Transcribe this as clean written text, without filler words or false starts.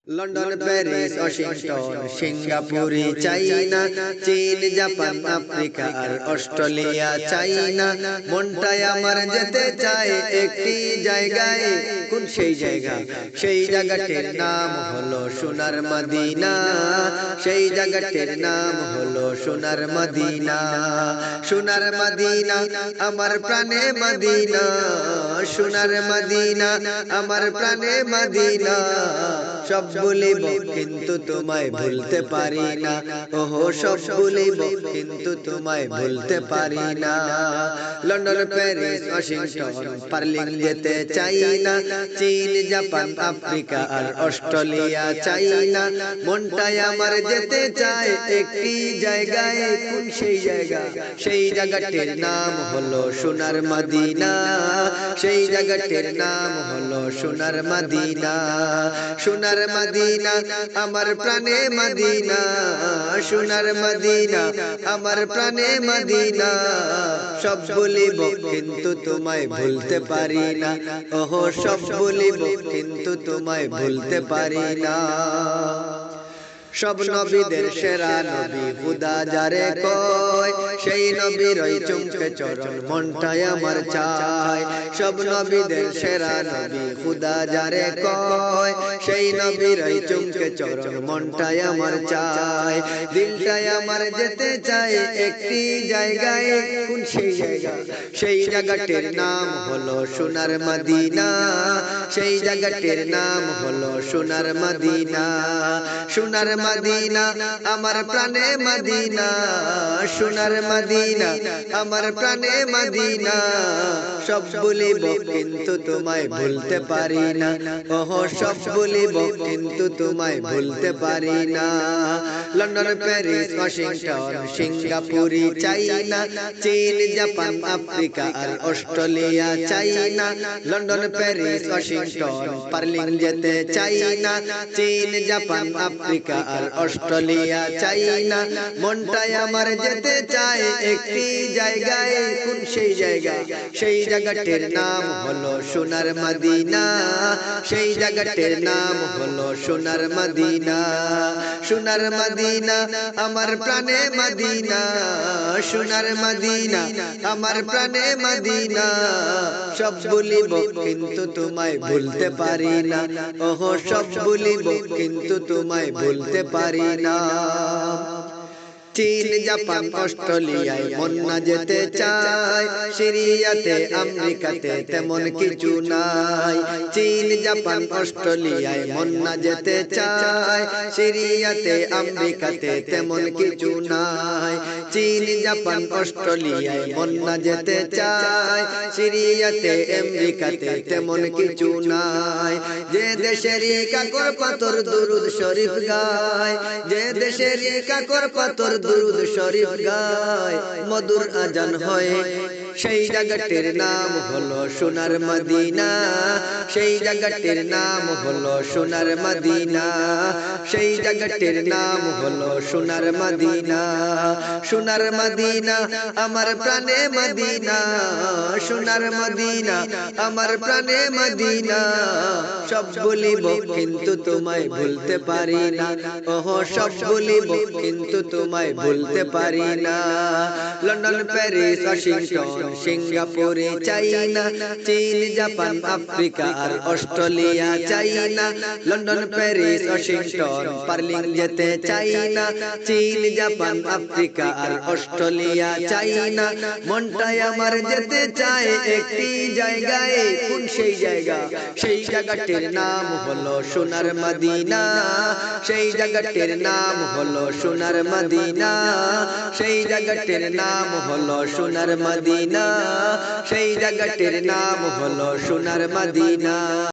London, Paris, Washington, সিঙ্গাপুরি, চাইনা, চীন, Japan, Africa আর Australia, চাইনা। মনটাই আমার যেতে চায় একটি জায়গায়। কোন সেই জায়গা? সেই জায়গাটির নাম হলো সোনার মদিনা। সেই জায়গাটির নাম হলো সোনার মদিনা। সোনার মদিনা আমার প্রাণে মদিনা। সোনার মদিনা আমার প্রাণে মদিনা। সব বলিব কিন্তু তোমায় ভুলতে পারি না। ওহো সব বলিব কিন্তু তোমায় ভুলতে পারি না। লন্ডন, প্যারিস, ওয়াশিংটন, বার্লিন যেতে চাই না। চীন, জাপান, আফ্রিকা আর অস্ট্রেলিয়া, চাইনা। মনটাই আমার যেতে চায় একটি জায়গায়। কোন সেই জায়গা? সেই জায়গাটির নাম হলো সোনার মদিনা। সেই জায়গাটির নাম হলো সোনার মদিনা। সোনার মদিনা আমার প্রাণে মদিনা। সোনার মদিনা আমার প্রাণে মদিনা। সব বলিব কিন্তু তোমায় ভুলতে পারি না। ওহো সব বলিব কিন্তু তোমায় ভুলতে পারি না। সব নবীদের সেরা নবী খুদা যারে কয়, সেই নবীর ওই চুমকে চরণ মনটাই আমার চায়। সব নবীদের সেরা নবী খুদা যারে কয়, সেই নবীর ওই চুমকে চরণ মনটাই আমার চায়। দিলটাই আমার যেতে চায় একটি জায়গায়। কোন সেই জায়গা? সেই জায়গাটির নাম হলো সোনার মদিনা। সেই জায়গাটির নাম হলো সোনার মদিনা। সোনার মদিনা আমার প্রাণে মদিনা। সোনার মদিনা আমার প্রাণে মদিনা। সব বলিব কিন্তু তোমায় ভুলতে পারি না। ওহো সব বলিব কিন্তু তোমায় ভুলতে পারি না। লন্ডন, প্যারিস, ওয়াশিংটন, সিঙ্গাপুরি, চাইনা, চীন, জাপান, আফ্রিকা আর অস্ট্রেলিয়া, চাইনা। লন্ডন, প্যারিস, ওয়াশিংটন, বার্লিন যেতে চাইনা। চীন, জাপান, আফ্রিকা আর অস্ট্রেলিয়া, চাইনা। মনটাই আমার যেতে চায় একটি জায়গায়। কোন সেই জায়গা? সেই জায়গাটির নাম হলো সোনার মদিনা। সেই জায়গাটির নাম হলো সোনার মদিনা। সোনার মদিনা আমার প্রাণে মদিনা। সোনার মদিনা আমার প্রাণে মদিনা। সব বলিব কিন্তু তোমায় ভুলতে পারি না। ওহো সব বলিব কিন্তু তোমায় ভুলতে পারি না। চীন, জাপান, অস্ট্রেলিয়ায় মন না যেতে চায়। সিরিয়াতে, আমেরিকাতে তেমন কিছু নাই। চীন, জাপান, অস্ট্রেলিয়ায় মন না যেতে চায়। সিরিয়াতে, আমেরিকাতে তেমন কিছু নাই। চীন, জাপান, অস্ট্রেলিয়ায় মন না যেতে চায়। সিরিয়াতে, আমেরিকাতে তেমন কিছু নাই। যে দেশেরই কাকর পাথর দুরুদ শরীফ গায়। যে দেশেরই কাকর পাথর দুরুদ শরীফ গায়, মধুর আজান হয়। সেই জায়গাটির নাম হলো সোনার মদিনা। সেই জায়গাটির নাম হলো সোনার মদিনা। সেই জায়গাটির নাম হলো সোনার মদিনা। সোনার মদিনা আমার প্রাণে মদিনা। সোনার মদিনা আমার প্রাণে মদিনা। সব বলিব কিন্তু তোমায় ভুলতে পারি না। ওহো সব বলিব কিন্তু তোমায় ভুলতে পারি না। লন্ডন, প্যারিস, ওয়াশিংটন, সিঙ্গাপুরে, চাইনা, চীন, জাপান, আফ্রিকা আর অস্ট্রেলিয়া, চাইনা। লন্ডন, প্যারিস, ওয়াশিংটন, বার্লিন যেতে চাইনা। চীন, জাপান, আফ্রিকা আর অস্ট্রেলিয়া, চাইনা। মনটাই আমার যেতে চায় একটি জায়গায়। কোন সেই জায়গা? সেই জায়গাটির নাম হলো সোনার মদিনা। সেই জায়গাটির নাম হলো সোনার মদিনা। সেই জায়গাটির নাম হলো সোনার মদিনা। সেই জায়গাটির নাম হলো সোনার মদিনা।